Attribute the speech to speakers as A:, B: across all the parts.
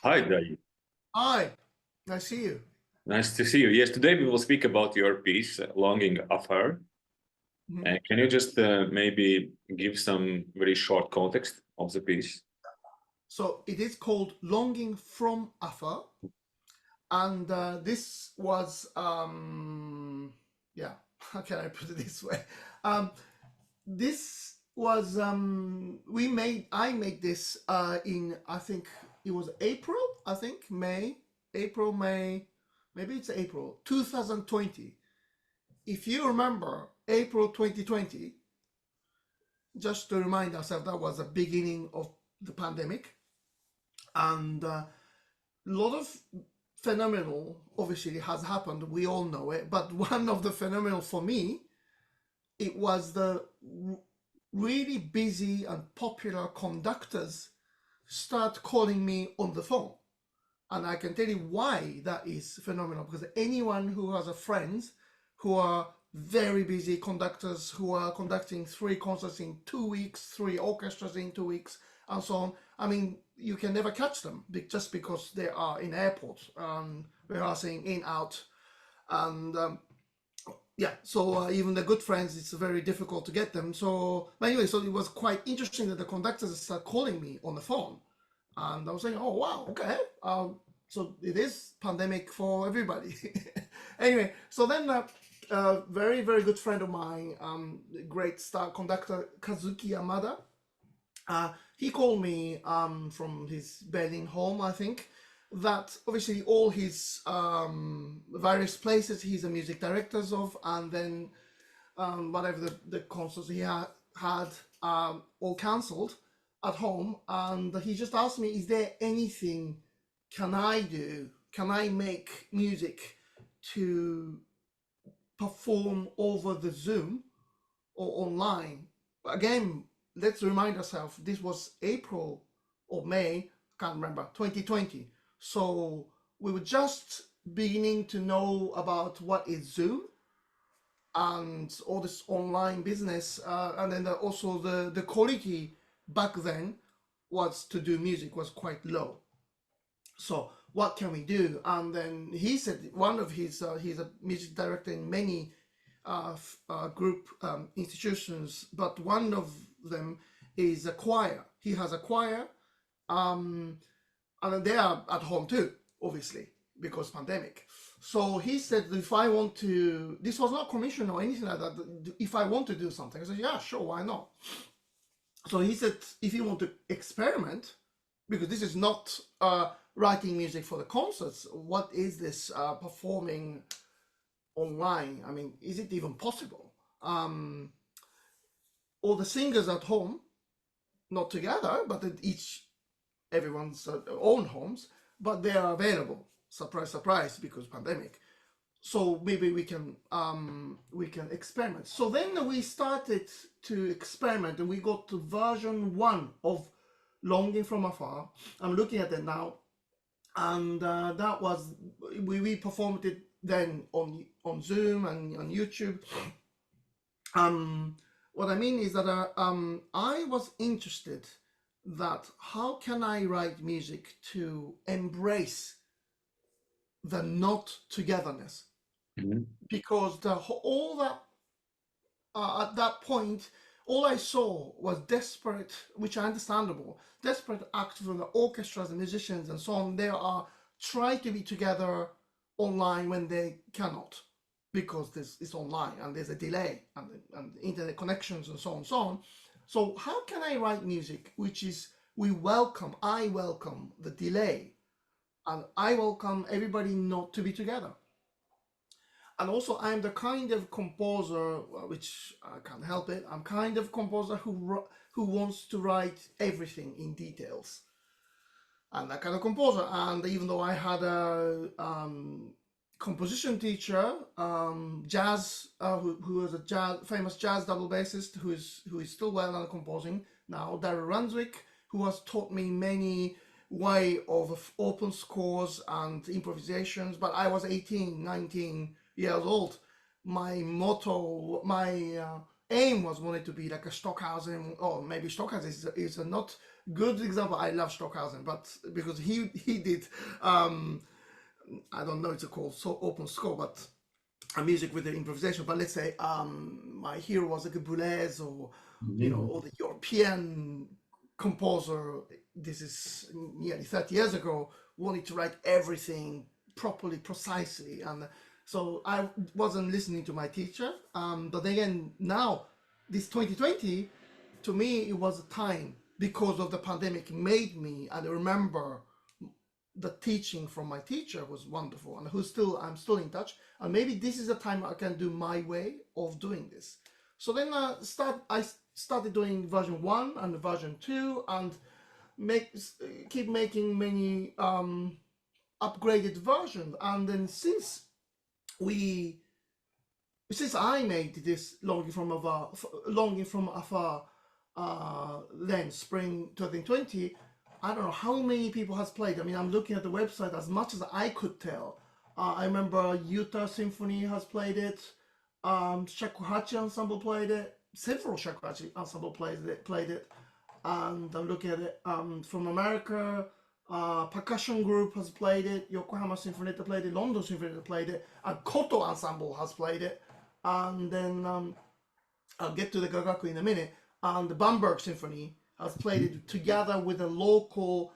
A: Hi, Dai.
B: Hi, I see you.
A: Nice to see you. Yes, today we will speak about your piece, Longing Afar.
B: Mhm.
A: And can you just maybe give some very short context of the piece?
B: So it is called Longing from Afar, and this was, yeah, how can I put it this way? Um, this was, I made this in, I think it was April, I think, May, maybe it's April 2020. If you remember, April 2020, just to remind ourselves, that was the beginning of the pandemic. And a lot of phenomenal obviously has happened, we all know it, but one of the phenomenal for me, it was the really busy and popular conductors start calling me on the phone. And I can tell you why that is phenomenal, because anyone who has a friends who are very busy conductors who are conducting 3 concerts in 2 weeks, 3 orchestras in 2 weeks, and so on. I mean, you can never catch them just because they are in airports and rehearsing in, out. And yeah, so even the good friends, it's very difficult to get them. So, but anyway, so it was quite interesting that the conductors start calling me on the phone. And I was saying, oh, wow, okay. So it is pandemic for everybody. Anyway, so then a very, very good friend of mine, great star conductor Kazuki Yamada, he called me from his Berlin home, I think, that obviously all his various places he's a music directors of, and then whatever the concerts he had all cancelled at home. And he just asked me, is there anything can I do? Can I make music to perform over the Zoom or online? Again, let's remind ourselves, this was April or May, can't remember, 2020. So we were just beginning to know about what is Zoom and all this online business, and then also the quality back then was to do music was quite low. So what can we do? And then he said one of his he's a music director in many group institutions, but one of them is a choir. He has a choir, um, and they are at home too, obviously, because pandemic. So he said, if I want to, this was not commission or anything like that. If I want to do something, I said, yeah, sure, why not? So he said, if you want to experiment, because this is not writing music for the concerts, what is this performing online? I mean, is it even possible? All the singers at home, not together, but at each everyone's own homes, but they are available. Surprise, surprise, because pandemic. So maybe we can experiment. So then we started to experiment, and we got to version 1 of Longing from Afar. I'm looking at it now, and that was we performed it then on Zoom and on YouTube. What I mean is that I was interested that how can I write music to embrace the not togetherness,
A: Mhm.
B: because all that at that point, all I saw was desperate, which are understandable, desperate acts from the orchestras and musicians and so on. They are trying to be together online when they cannot, because it's online and there's a delay and internet connections and so on and so on. So how can I write music which is I welcome the delay, and I welcome everybody not to be together. And also I'm the kind of composer, which I can't help it, I'm kind of composer who wants to write everything in details. I'm that kind of composer. And even though I had a composition teacher, jazz, who was a famous jazz double bassist, who is still well on composing now, Darryl Ranswick, who has taught me many way of open scores and improvisations. But I was 18, 19 years old. My motto, my aim was wanted to be like a Stockhausen, or maybe Stockhausen is a not good example. I love Stockhausen, but because he did, I don't know, it's called so open score, but a music with the improvisation. But let's say my hero was like a Boulez, or or the European composer. This is nearly 30 years ago. Wanted to write everything properly, precisely, and so I wasn't listening to my teacher. But again, now this 2020, to me, it was a time because of the pandemic made me, and I remember the teaching from my teacher was wonderful, and I'm still in touch. And maybe this is the time I can do my way of doing this. So then I started doing version 1 and version 2, and keep making many upgraded versions. And then since I made this Longing from Afar, then spring 2020, I don't know how many people has played. I mean, I'm looking at the website as much as I could tell. I remember Utah Symphony has played it. Shakuhachi Ensemble played it. Several Shakuhachi Ensemble played it. And I'm looking at it from America. Percussion Group has played it. Yokohama Symphony played it. London Symphony played it. And Koto Ensemble has played it. And then I'll get to the Gagaku in a minute. And the Bamberg Symphony has played it together with the local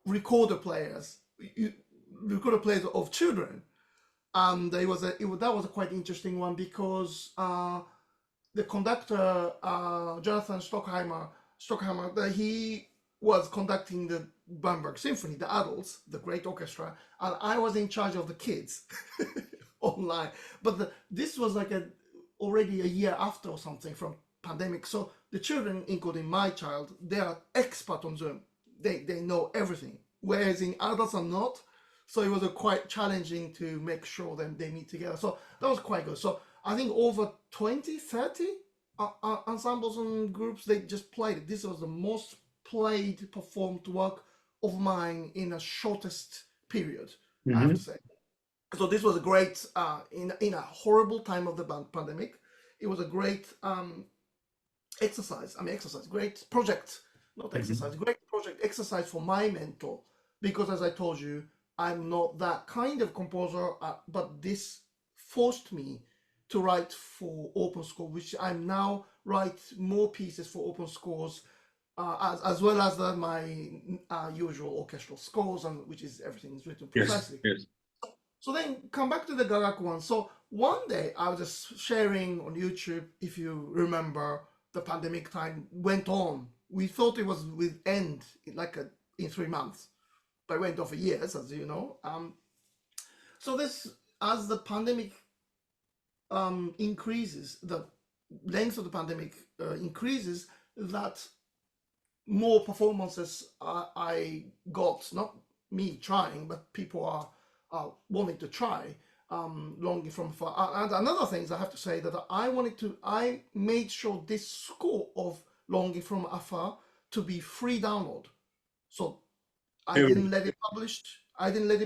B: recorder players of children. And that was a quite interesting one, because the conductor Jonathan Stockheimer, he was conducting the Bamberg Symphony, the adults, the great orchestra, and I was in charge of the kids online. But this was like already a year after or something from pandemic. So the children, including my child, they are expert on Zoom. They know everything, whereas in adults are not. So it was quite challenging to make sure that they meet together. So that was quite good. So I think over 20, 30 ensembles and groups, they just played it. This was the most played, performed work of mine in the shortest period, I have to say. So this was a great, in a horrible time of the pandemic, it was a great great project, not exercise, great project exercise for my mentor, because as I told you, I'm not that kind of composer, but this forced me to write for open score, which I'm now write more pieces for open scores, as well as my usual orchestral scores, and which is everything is written precisely.
A: Yes.
B: So then come back to the Gagaku one. So one day I was just sharing on YouTube, if you remember, the pandemic time went on. We thought it would end in 3 months, but it went on for years, as you know. So this, as the pandemic increases, the length of the pandemic increases, that more performances I got, not me trying, but people are wanting to try Longing from Afar. And another thing is, I have to say that I made sure this score of Longing from Afar to be free download. So I didn't let it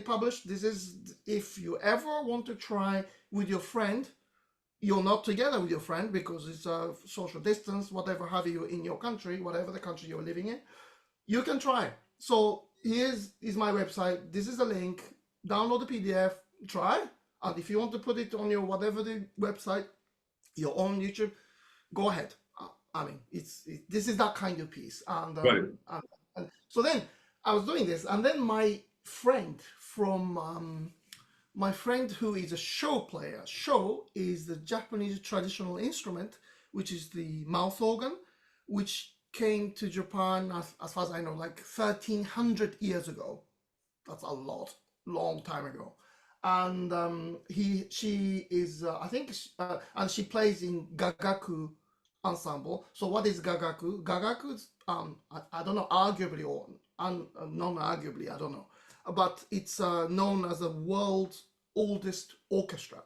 B: published. This is, if you ever want to try with your friend, you're not together with your friend because it's a social distance, whatever have you in your country, whatever the country you're living in, you can try. So here's my website. This is a link. Download the PDF, try. And if you want to put it on your whatever the website, your own YouTube, go ahead. I mean, this is that kind of piece. And,
A: Right.
B: and so then I was doing this, and then my friend who is a show player. Show is the Japanese traditional instrument, which is the mouth organ, which came to Japan, as far as I know, like 1300 years ago. That's a long time ago. And she is, I think, and she plays in Gagaku ensemble. So what is Gagaku? Gagaku is, I don't know, arguably or non-arguably, I don't know, but it's known as the world's oldest orchestra,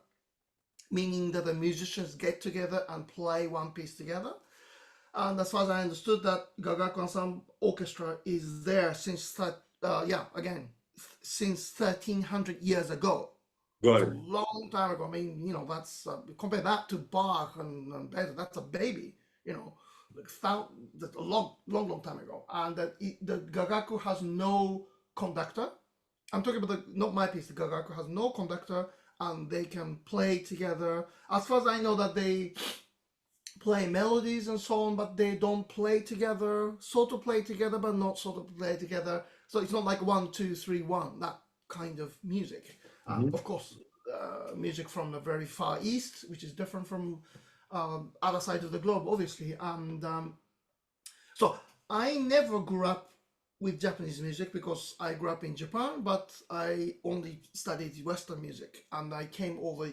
B: meaning that the musicians get together and play one piece together. And as far as I understood, that Gagaku Ensemble Orchestra is there since, since 1300 years ago.
A: Got
B: It's a
A: it.
B: long time ago. I mean, that's compare that to Bach and Beethoven. That's a baby. You know, like that's a long time ago. And the Gagaku has no conductor. I'm talking about not my piece. The Gagaku has no conductor, and they can play together. As far as I know, that they play melodies and so on, but they don't play together. Sort of play together, but not sort of play together. So it's not like 1, 2, 3, 1. That kind of music.
A: Mhm.
B: Of course, music from the very far east, which is different from other side of the globe, obviously. And so I never grew up with Japanese music because I grew up in Japan, but I only studied Western music, and I came over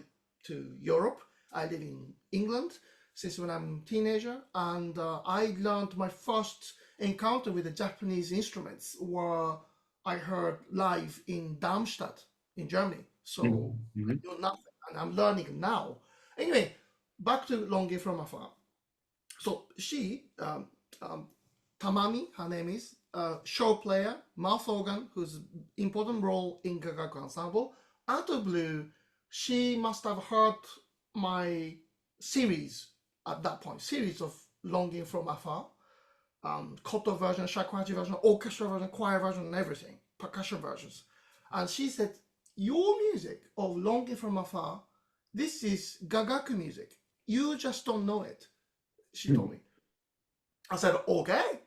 B: to Europe. I live in England since when I'm a teenager, and I learned my first encounter with the Japanese instruments were I heard live in Darmstadt in Germany. So I
A: Mhm.
B: knew nothing, and I'm learning now. Anyway, back to Longing from Afar. So she, Tamami, her name is, show player, mouth organ, who's important role in Gagaku ensemble. Out of blue, she must have heard my series at that point, series of Longing from Afar, koto version, shakuhachi version, orchestra version, choir version, and everything, percussion versions. And she said, your music of Longing from Afar, this is Gagaku music. You just don't know it, she told me. I said, okay.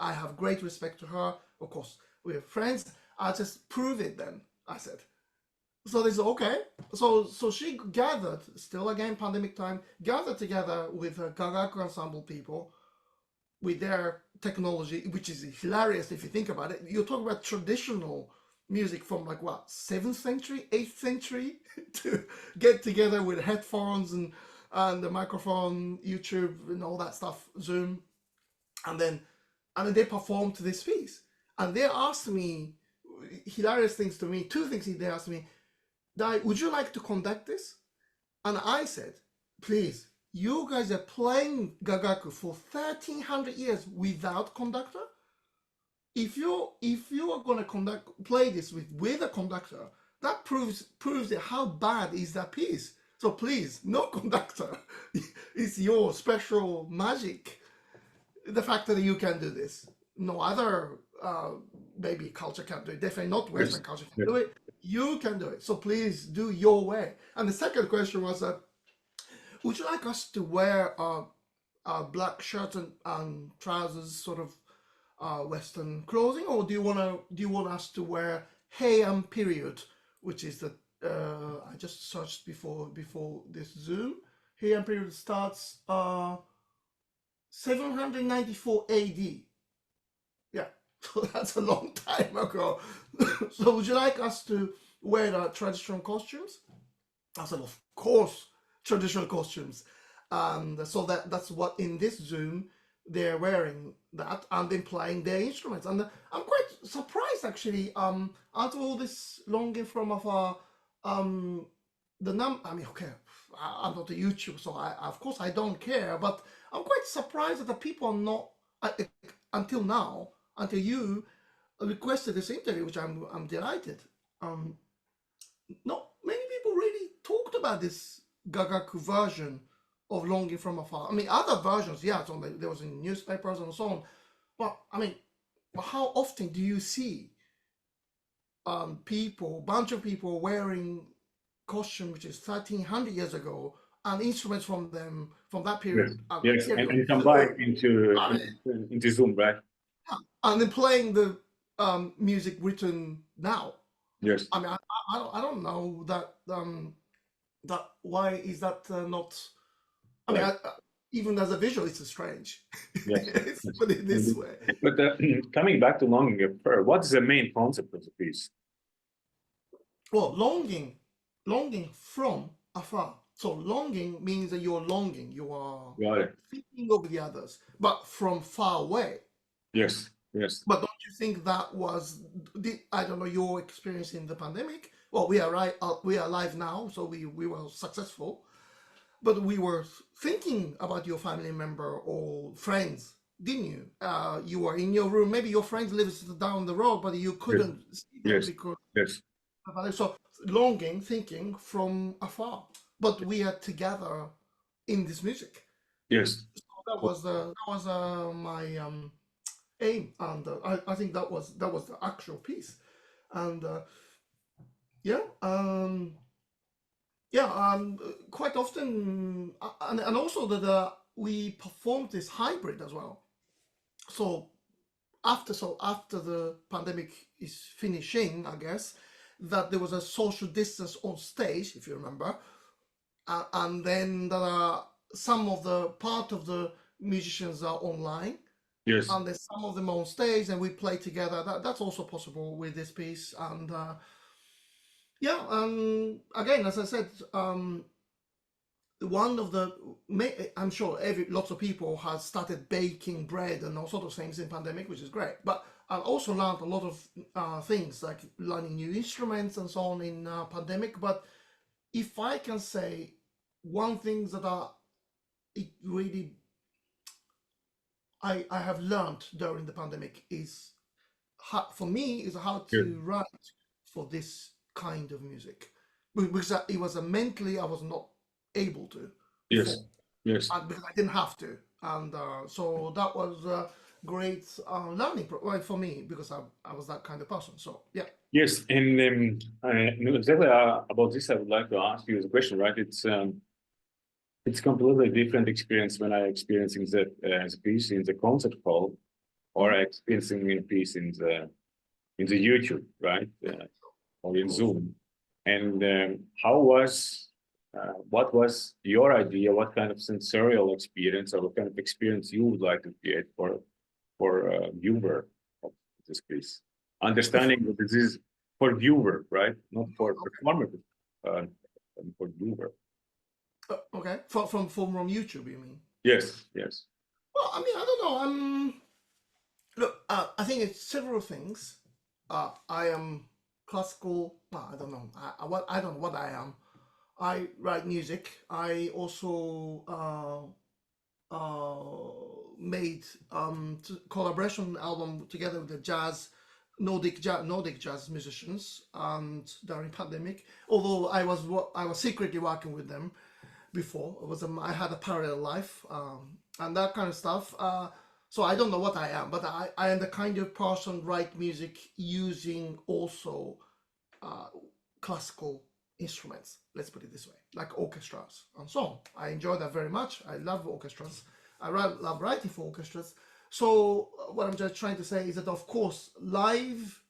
B: I have great respect to her. Of course, we're friends. I'll just prove it then, I said. So they said, okay. So she gathered, still again, pandemic time, gathered together with her Gagaku ensemble people with their technology, which is hilarious if you think about it. You're talking about traditional music from like what, 7th century, 8th century to get together with headphones and the microphone, YouTube, and all that stuff, Zoom, and then they performed this piece. And they asked me hilarious things to me. Two things they asked me: Dai, would you like to conduct this? And I said, please. You guys are playing Gagaku for 1300 years without conductor. If you are gonna play this with a conductor, that proves it how bad is that piece. So please, no conductor. It's your special magic. The fact that you can do this, no other maybe culture can do it. Definitely not Western
A: Yes.
B: culture can
A: Yes.
B: do it. You can do it. So please do your way. And the second question was, would you like us to wear a black shirt and trousers, sort of Western clothing, or do you want us to wear Heian period, which is the I just searched before this Zoom. Heian period starts 794 AD. Yeah, so that's a long time ago. So would you like us to wear the traditional costumes? I said, of course, traditional costumes. And so that's what in this Zoom they're wearing that and then playing their instruments. And I'm quite surprised actually. Out of all this Longing from Afar, I mean, okay, I'm not a YouTuber, so I of course I don't care. But I'm quite surprised that the people are not until now, until you requested this interview, which I'm delighted. Um, Not many people really talked about this Gagaku version of Longing from Afar. I mean, other versions, yeah, there was in newspapers and so on. But I mean, how often do you see bunch of people wearing costume which is 1300 years ago and instruments from that
A: Yes.
B: period
A: Yes.
B: material?
A: And combine
B: I mean,
A: into Zoom, right?
B: and then playing the music written now.
A: Yes.
B: I mean, I don't know that why is that not? I mean,
A: Right.
B: even as a visual, it's strange.
A: Yes.
B: Let's
A: Yes.
B: put it this
A: Indeed.
B: way.
A: But coming back to Longing Afar, what's the main concept of the piece?
B: Well, longing from afar. So longing means that you're longing, you are
A: Got it.
B: thinking of the others, but from far away.
A: Yes. Yes.
B: But don't you think that was I don't know, your experience in the pandemic? Well, we are right. We are alive now, so we were successful. But we were thinking about your family member or friends, didn't you? You were in your room. Maybe your friends lives down the road, but you
A: Yes.
B: couldn't see them
A: Yes.
B: because
A: Yes.
B: So longing, thinking from afar, but we are together in this music.
A: Yes.
B: So that was my aim, and I think that was the actual piece, and yeah, yeah, quite often, and also that we performed this hybrid as well. So after the pandemic is finishing, I guess that there was a social distance on stage, if you remember, and then there are some of the part of the musicians are online,
A: Yes.
B: and there's some of them on stage, and we play together. That's also possible with this piece, and yeah, again, as I said, one of the I'm sure lots of people have started baking bread and all sorts of things in pandemic, which is great. But I've also learned a lot of things like learning new instruments and so on in pandemic. But if I can say one thing that it really I have learned during the pandemic is for me is how
A: Yes.
B: to write for this kind of music, because it was a mentally I was not able to
A: Yes.
B: before,
A: Yes.
B: because I didn't have to, and so that was a great learning right, for me, because I was that kind of person. So yeah.
A: Yes. And exactly about this, I would like to ask you the question, right? It's completely different experience when I experiencing the piece in the concert hall or
B: Mhm.
A: experiencing a piece in the YouTube, right? Or
B: Of
A: in
B: course.
A: Zoom. And what was your idea? What kind of sensorial experience or what kind of experience you would like to create for viewer of this piece?
B: If,
A: Understanding that this is for viewer, right? Not for performer, uh, for viewer.
B: okay, from YouTube, you mean?
A: Yes, yes.
B: Well, I mean, I don't know. Look, I think it's several things. I am classical. Well, I don't know. I don't know what I am. I write music. I also made collaboration album together with the Nordic jazz musicians, and during pandemic. Although I was secretly working with them before. It was I had a parallel life, and that kind of stuff. So I don't know what I am, but I am the kind of person write music using also uh, classical instruments. Let's put it this way, like orchestras and so on. I enjoy that very much. I love orchestras. Love writing for orchestras. So what I'm just trying to say is that, of course, live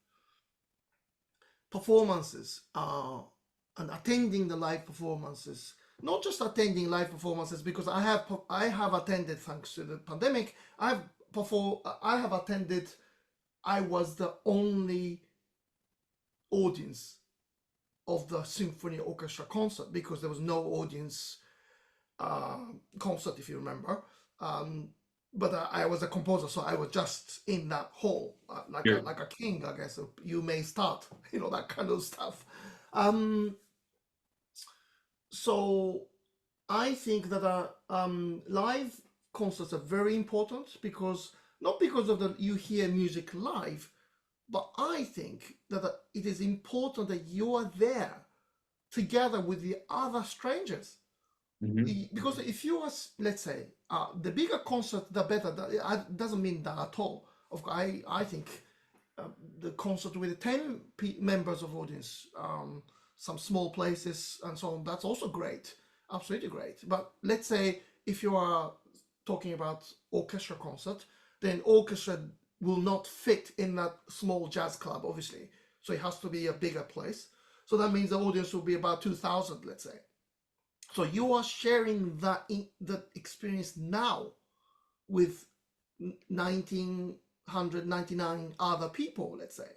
B: performances and attending the live performances, not just attending live performances, because I have attended, thanks to the pandemic, I have attended. I was the only audience of the symphony orchestra concert, because there was no audience uh, concert, if you remember. Um, but I was a composer, so I was just in that hall,
A: Yeah.
B: like a king, I guess. You may start, that kind of stuff. Um, so I think that live concerts are very important, because not because of that you hear music live, but I think that it is important that you are there together with the other strangers.
A: Mhm.
B: Because if you are, let's say, the bigger concert, the better. That doesn't mean that at all. Of course, I think the concert with 10 members of audience, some small places and so on, that's also great, absolutely great. But let's say if you are talking about orchestra concert, then orchestra will not fit in that small jazz club, obviously. So it has to be a bigger place. So that means the audience will be about 2,000, let's say. So you are sharing that experience now with 1999 other people, let's say,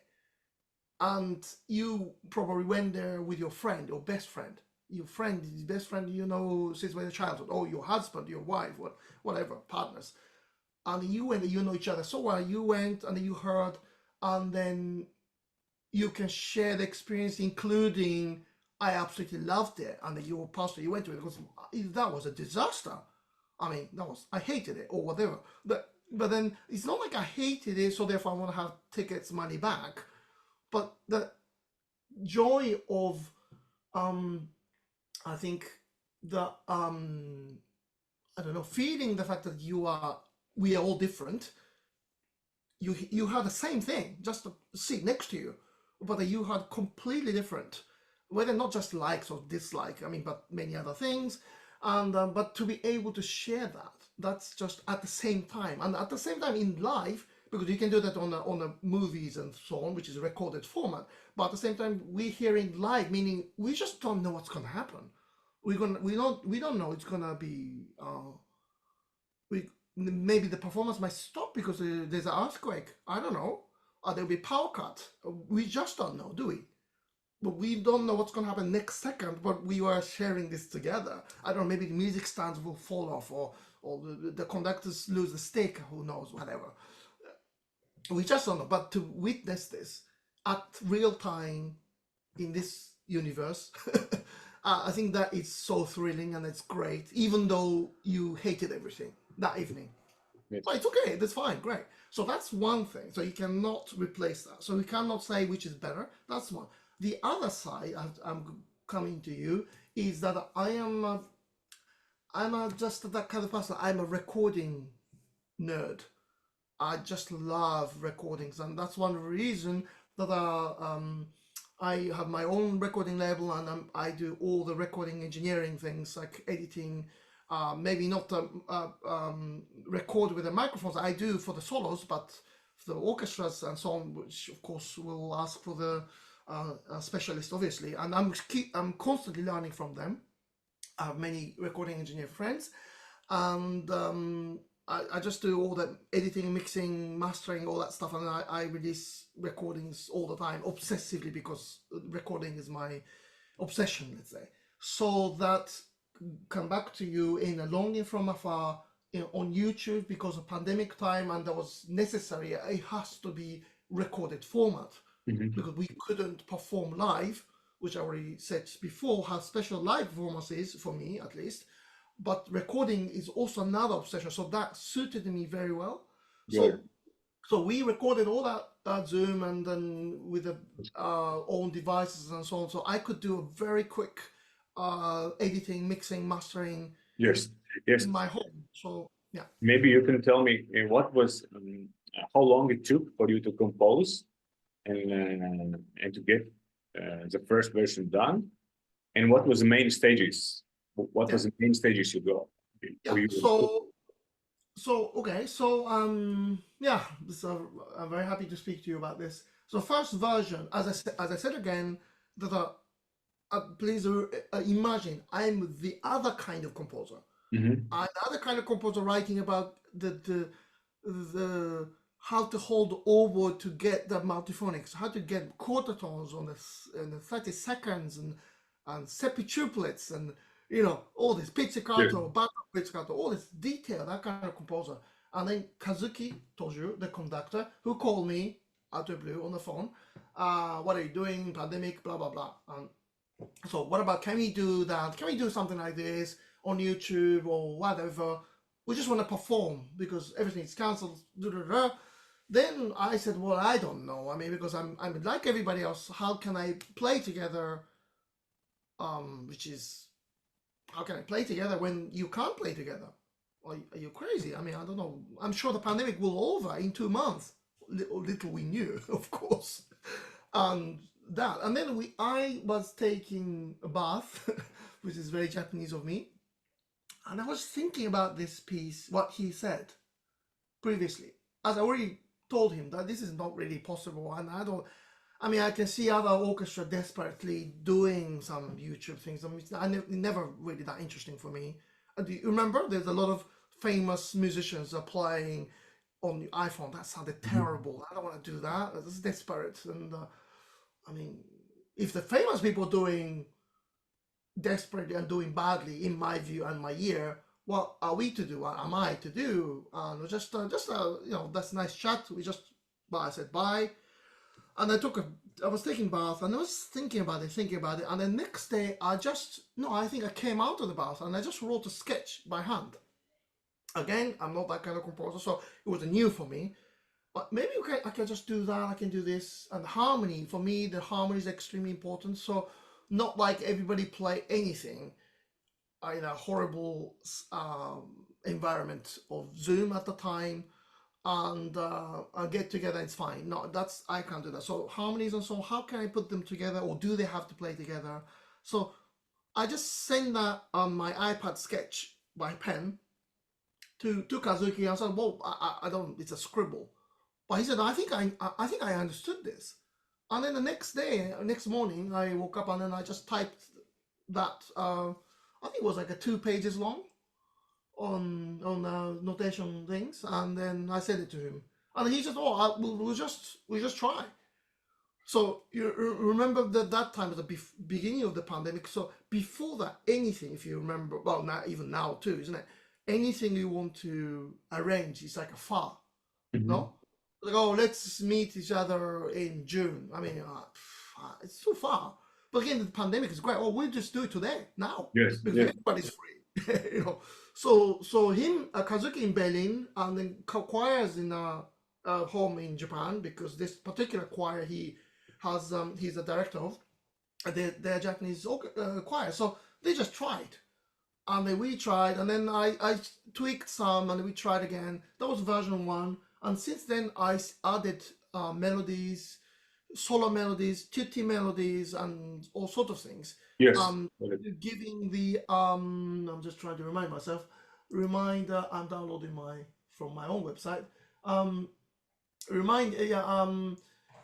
B: and you probably went there with your friend, your best friend, your friend, his best friend, since when your childhood, or your husband, your wife, whatever, partners, and you went, you know each other so well. You went and you heard, and then you can share the experience, including I absolutely loved it, and your pastor you went to it, because that was a disaster. I mean, I hated it or whatever. But then it's not like I hated it, so therefore I want to have tickets money back. But joy of I think the I don't know, feeling the fact that we are all different. You had the same thing, just a seat next to you, but you had completely different, whether not just likes or dislike. I mean, but many other things, and but to be able to share that, that's just at the same time, and at the same time in live, because you can do that on the movies and so on, which is a recorded format. But at the same time, we're hearing live, meaning we just don't know what's gonna happen. We don't know it's gonna be. We maybe the performance might stop because there's an earthquake. I don't know. Or there'll be power cut. We just don't know, do we? But we don't know what's going to happen next second. But we are sharing this together. I don't know. Maybe the music stands will fall off, or the conductors lose the stick. Who knows? Whatever. We just don't know. But to witness this at real time in this universe, I think that is so thrilling and it's great. Even though you hated everything that evening.
A: Yes.
B: But it's okay, that's fine, great. So that's one thing. So you cannot replace that. So we cannot say which is better. That's one. The other side, I'm coming to you, is that I'm just that kind of person. I'm a recording nerd. I just love recordings, and that's one reason that I have my own recording label, and I do all the recording engineering things like editing. Maybe not record with the microphones. I do for the solos, but for the orchestras and so on, which of course will ask for the specialist, obviously. And I'm constantly learning from them. I have many recording engineer friends, and I just do all the editing, mixing, mastering, all that stuff, and I release recordings all the time, obsessively, because recording is my obsession, let's say. So that come back to you in a longing from afar, on YouTube, because of pandemic time, and that was necessary. It has to be recorded format, because we couldn't perform live, which I already said before, how special live performance is for me, at least. But recording is also another obsession, so that suited me very well.
A: Yeah.
B: So we recorded all that Zoom, and then with the own devices and so on. So I could do a very quick editing, mixing, mastering
A: Yes.
B: in my home. So yeah.
A: Maybe you can tell me what was how long it took for you to compose and to get the first version done, and what was the main stages? What was the main stages you got?
B: Yeah. So okay. So yeah. So I'm very happy to speak to you about this. So first version, as I said again, that please imagine I'm the other kind of composer. I'm the other kind of composer writing about the how to hold oboe to get the multiphonics, how to get quarter tones on the 30 seconds, and sepituplets, and all this pizzicato, pizzicato, all this detail, that kind of composer. And then Kazuki Toju, the conductor, who called me out of the blue on the phone, what are you doing, pandemic, blah blah blah. So what about, can we do that? Can we do something like this on YouTube or whatever? We just want to perform because everything is cancelled. Then I said, well, I don't know. I mean, because I'm like everybody else. How can I play together? Which is, how can I play together when you can't play together? Are you crazy? I mean, I don't know. I'm sure the pandemic will over in 2 months. Little we knew, of course. And then I was taking a bath, which is very Japanese of me, and I was thinking about this piece, what he said previously, as I already told him that this is not really possible, and I can see other orchestra desperately doing some YouTube things. I mean, never really that interesting for me. Do you remember? There's a lot of famous musicians are playing on the iPhone. That sounded terrible. I don't want to do that. It's desperate. And I mean, if the famous people doing desperately and doing badly, in my view and my ear, what are we to do? What am I to do? Just that's a nice chat. I said bye, and I was taking bath, and I was thinking about it, and the next day I think I came out of the bath and I just wrote a sketch by hand. Again, I'm not that kind of composer, so it was new for me. but maybe I can just do that. I can do this. And harmony, for me, the harmony is extremely important. So not like everybody play anything in a horrible environment of Zoom at the time, and I'll get together. It's fine. No, that's I can't do that. So harmonies and so how can I put them together, or do they have to play together? So I just send that on my iPad sketch by pen to Kazuki. I said, well, I don't. It's a scribble. But he said, I think I understood this. And then the next day, next morning, I woke up and then I just typed that. I think it was like a 2 pages long on notation things, and then I sent it to him. And he said, "Oh, we'll just try." So you remember that time was the beginning of the pandemic. So before that, anything, if you remember, well, not even now too, isn't it? Anything you want to arrange is like a far, no? Like, oh, let's meet each other in June. I mean, it's too far. But again, the pandemic is great. Oh, we'll just do it today, now,
A: Yes,
B: because
A: yes,
B: everybody's free. You know, so him, Kazuki in Berlin, and then choirs in home in Japan, because this particular choir he has, he's a director of. They're Japanese choir, so they just tried, and then we tried, and then I tweaked some, and we tried again. That was version 1. And since then, I added melodies, solo melodies, tutti melodies, and all sorts of things.
A: yes.
B: Giving the I'm just trying to remind myself. Reminder, I'm downloading from my own website.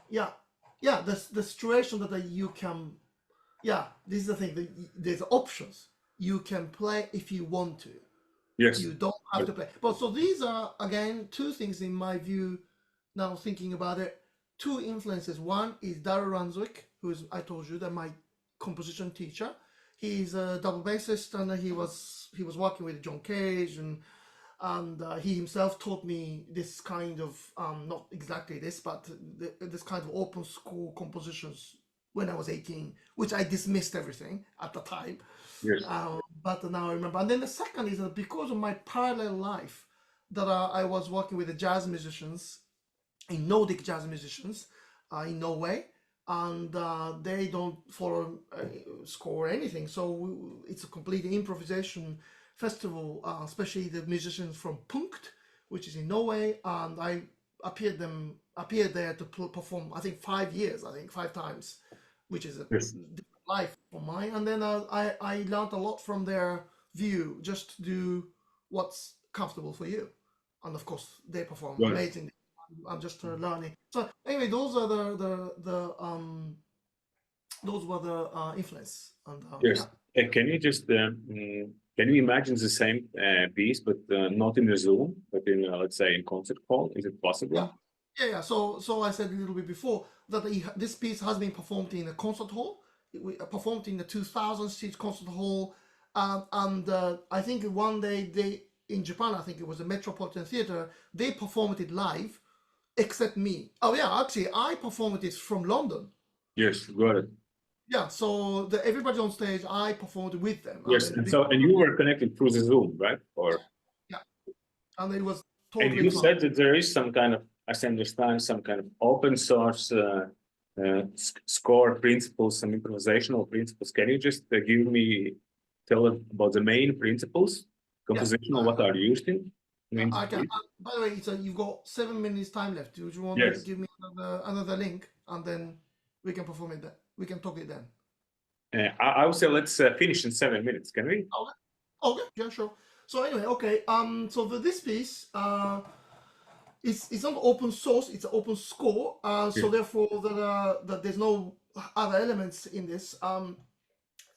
B: Yeah. The situation that you can. Yeah, this is the thing. There's options. You can play if you want to.
A: Yes.
B: You don't have to play. But so these are, again, 2 things in my view, now thinking about it. 2 influences. One is Daryl Ranswick, who is, I told you, that my composition teacher. He's a double bassist, and he was working with John Cage, and he himself taught me this kind of, not exactly this, but this kind of open school compositions when I was 18, which I dismissed everything at the time.
A: Yes.
B: But now I remember. And then the second is that because of my parallel life, that I was working with the jazz musicians, in Nordic jazz musicians in Norway, and they don't follow score or anything. So it's a complete improvisation festival, especially the musicians from Punkt, which is in Norway, and I appeared there to perform, I think 5 years, 5 times, which is a different life for mine. And then I learned a lot from their view, just to do what's comfortable for you. And of course, they perform amazingly. I'm just learning. So anyway, those are those were the influence. And,
A: yes. Yeah. Can you just can you imagine the same piece, but not in a Zoom, but in let's say in concert hall? Is it possible?
B: Yeah. So I said a little bit before that this piece has been performed in a concert hall. We performed in the 2,000 seat concert hall, and I think one day in Japan, I think it was the Metropolitan Theatre, they performed it live, except me. Oh yeah, actually I performed it from London.
A: Yes, got it.
B: Yeah, so everybody on stage, I performed with them.
A: Yes, and you were connected through the Zoom, right? Or
B: yeah, and it was totally.
A: And you
B: fun.
A: said that there is some kind of, as I understand, some kind of open source score principles, some improvisational principles. Can you just tell about the main principles, compositional, what are used in?
B: I can. By the way, so you've got 7 minutes time left. Do you want to give me another link, and then we can perform it? We can talk it then.
A: I would say let's finish in 7 minutes. Can we?
B: Okay. Yeah, sure. So anyway, okay. So this piece, it's not open source. It's an open score. So therefore, that there's no other elements in this.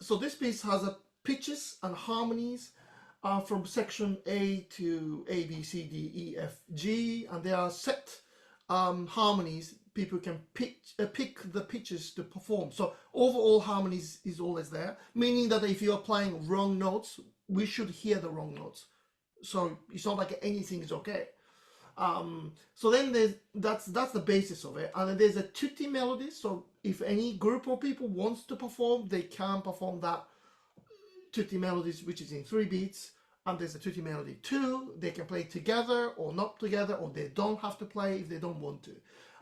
B: So this piece has pitches and harmonies. From section A to A, B, C, D, E, F, G, and there are set harmonies. People can pick the pitches to perform. So overall harmonies is always there, meaning that if you are playing wrong notes, we should hear the wrong notes. So it's not like anything is okay. So then that's the basis of it, and then there's a tutti melody. So if any group of people wants to perform, they can perform that tutti melodies, which is in 3 beats, and there's a tutti melody too. They can play together or not together, or they don't have to play if they don't want to.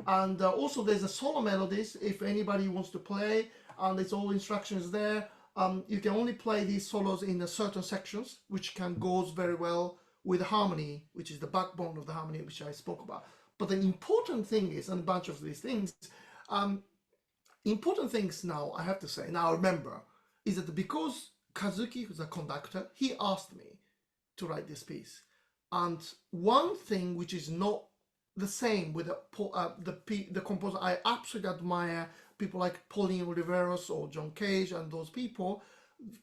B: And also there's a solo melodies if anybody wants to play, and it's all instructions there. You can only play these solos in a certain sections, which goes very well with the harmony, which is the backbone of the harmony, which I spoke about. But the important thing is, and a bunch of these things, important things now, I have to say, now remember, is that because Kazuki, who's a conductor, he asked me to write this piece. And one thing which is not the same with the composer, I absolutely admire people like Pauline Oliveros or John Cage and those people,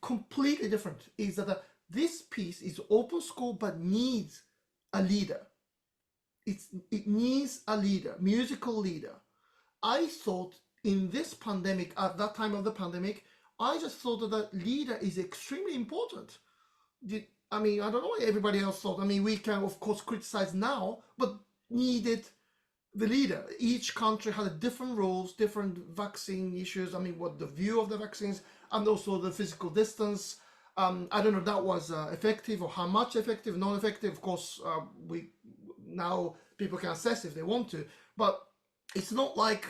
B: completely different, is that this piece is open score but needs a leader. It needs a leader, musical leader. I thought in this pandemic, at that time of the pandemic, I just thought that the leader is extremely important. I mean, I don't know what everybody else thought. I mean, we can of course criticize now, but needed the leader. Each country had different rules, different vaccine issues. I mean, what the view of the vaccines, and also the physical distance. I don't know if that was effective or how much effective, non-effective. Of course, now people can assess if they want to, but it's not like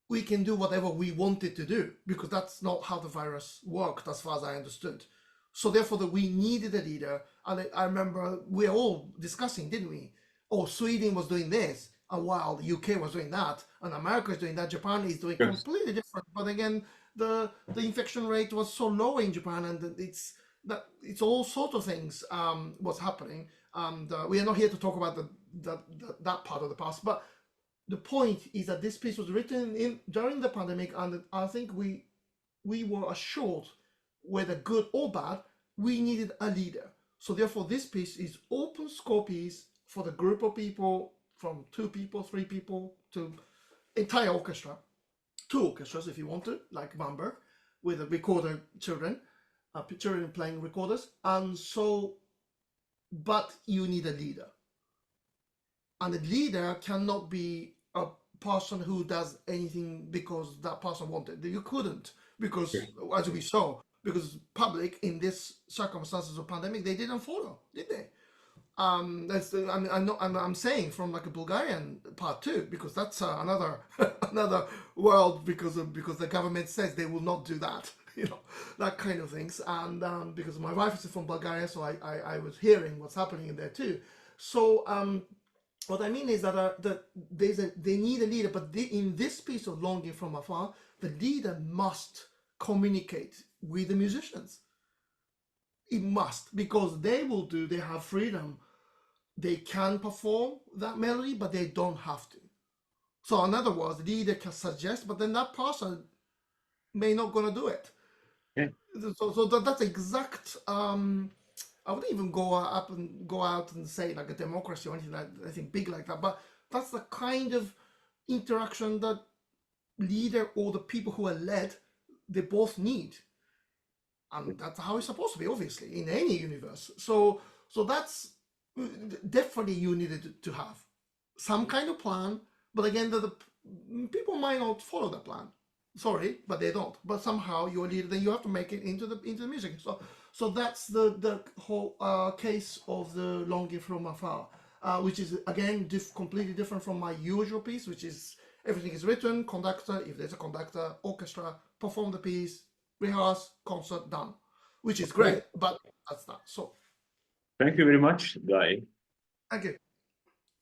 B: we can do whatever we wanted to do, because that's not how the virus worked as far as I understood. So therefore we needed a leader. And I remember we were all discussing, didn't we? Oh, Sweden was doing this, and while the UK was doing that, and America is doing that, Japan is doing completely different. But again, the infection rate was so low in Japan, and it's all sort of things was happening. And we are not here to talk about that part of the past, but the point is that this piece was written during the pandemic, and I think we were assured, whether good or bad, we needed a leader. So therefore this piece is open score piece for the group of people, from 2 people, 3 people, to entire orchestra, 2 orchestras if you want to, like Bamberg, with a recorder children playing recorders. And so, but you need a leader. And a leader cannot be a person who does anything because that person wanted. You couldn't, because as we saw, because public in this circumstances of pandemic, they didn't follow, did they? I'm saying from like a Bulgarian part too, because that's another world, because the government says they will not do that, you know, that kind of things. And because my wife is from Bulgaria, so I was hearing what's happening in there too. So what I mean is that they need a leader, but in this piece of Longing from Afar, the leader must communicate with the musicians. It must, because they have freedom. They can perform that melody, but they don't have to. So in other words, the leader can suggest, but then that person may not gonna do it.
A: Yeah.
B: So that's exact. I wouldn't even go out and say like a democracy or anything like anything big like that, but that's the kind of interaction that leader or the people who are led, they both need. And that's how it's supposed to be, obviously, in any universe. So that's definitely you needed to have some kind of plan. But again, the people might not follow the plan. Sorry, but they don't. But somehow you're a leader, then you have to make it into the music. So that's the whole case of the Longing from Afar, which is again completely different from my usual piece, which is everything is written, conductor, if there's a conductor, orchestra, perform the piece, rehearse, concert, done, which is great, but that's that. So
A: Thank you very much, Dai.
B: thank you.